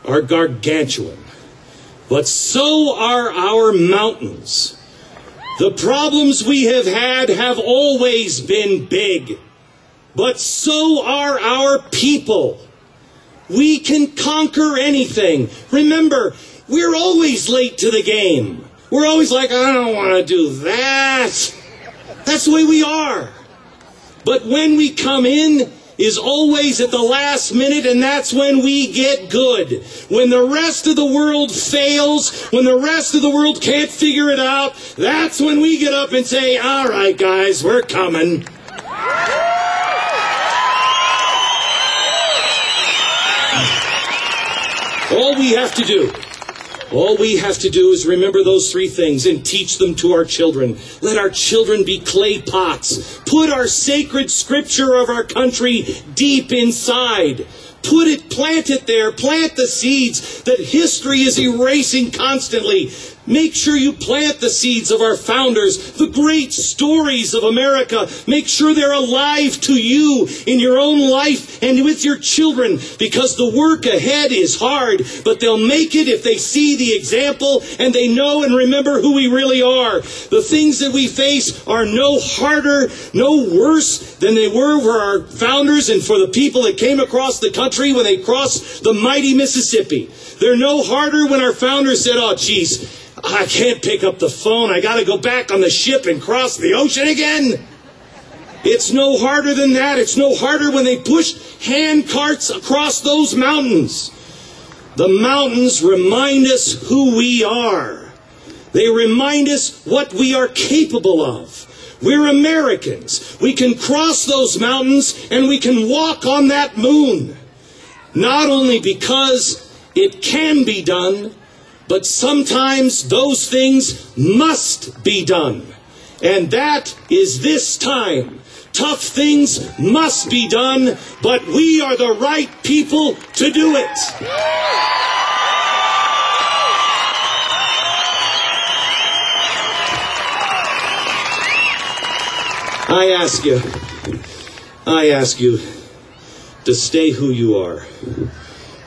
are gargantuan, but so are our mountains. The problems we have had have always been big, but so are our people. We can conquer anything. Remember, we're always late to the game. We're always like, I don't want to do that. That's the way we are. But when we come in is always at the last minute, and that's when we get good. When the rest of the world fails, when the rest of the world can't figure it out, that's when we get up and say, all right, guys, we're coming. All we have to do is remember those three things and teach them to our children. Let our children be clay pots. Put our sacred scripture of our country deep inside. Plant it there. Plant the seeds that history is erasing constantly. Make sure you plant the seeds of our founders, the great stories of America. Make sure they're alive to you in your own life and with your children, because the work ahead is hard, but they'll make it if they see the example and they know and remember who we really are. The things that we face are no harder, no worse than they were for our founders and for the people that came across the country when they crossed the mighty Mississippi. They're no harder when our founders said, oh, geez, I can't pick up the phone. I got to go back on the ship and cross the ocean again. It's no harder than that. It's no harder when they pushed hand carts across those mountains. The mountains remind us who we are. They remind us what we are capable of. We're Americans. We can cross those mountains and we can walk on that moon. Not only because it can be done, but sometimes those things must be done. And that is this time. Tough things must be done, but we are the right people to do it. I ask you to stay who you are.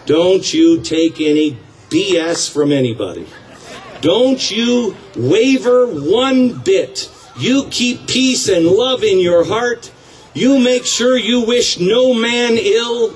Don't you take any BS from anybody. Don't you waver one bit. You keep peace and love in your heart. You make sure you wish no man ill.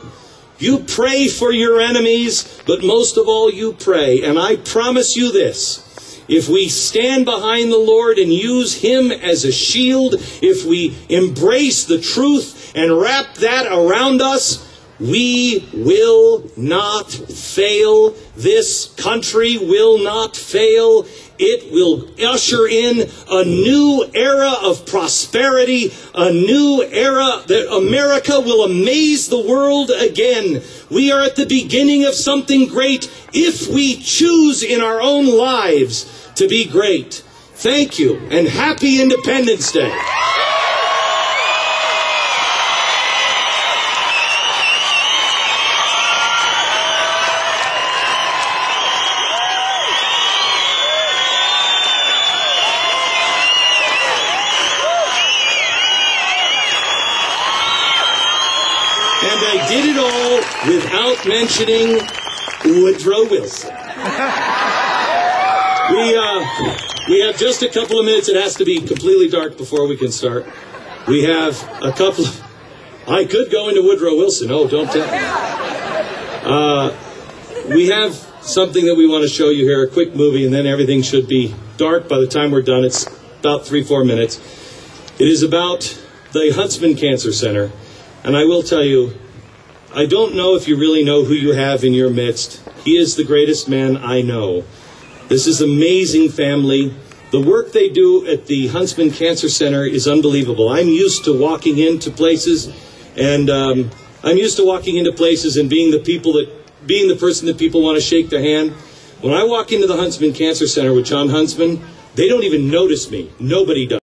You pray for your enemies, but most of all you pray. And I promise you this. If we stand behind the Lord and use Him as a shield, if we embrace the truth and wrap that around us, we will not fail. This country will not fail. It will usher in a new era of prosperity, a new era that America will amaze the world again. We are at the beginning of something great if we choose in our own lives to be great. Thank you, and happy Independence Day. And I did it all without mentioning Woodrow Wilson. We have just a couple of minutes. It has to be completely dark before we can start. We have a couple of... I could go into Woodrow Wilson. Oh, don't tell me. We have something that we want to show you here, a quick movie, and then everything should be dark by the time we're done. It's about 3-4 minutes. It is about the Huntsman Cancer Center. And I will tell you, I don't know if you really know who you have in your midst. He is the greatest man I know. This is an amazing family. The work they do at the Huntsman Cancer Center is unbelievable. I'm used to walking into places, and being the person that people want to shake their hand. When I walk into the Huntsman Cancer Center with John Huntsman, they don't even notice me. Nobody does.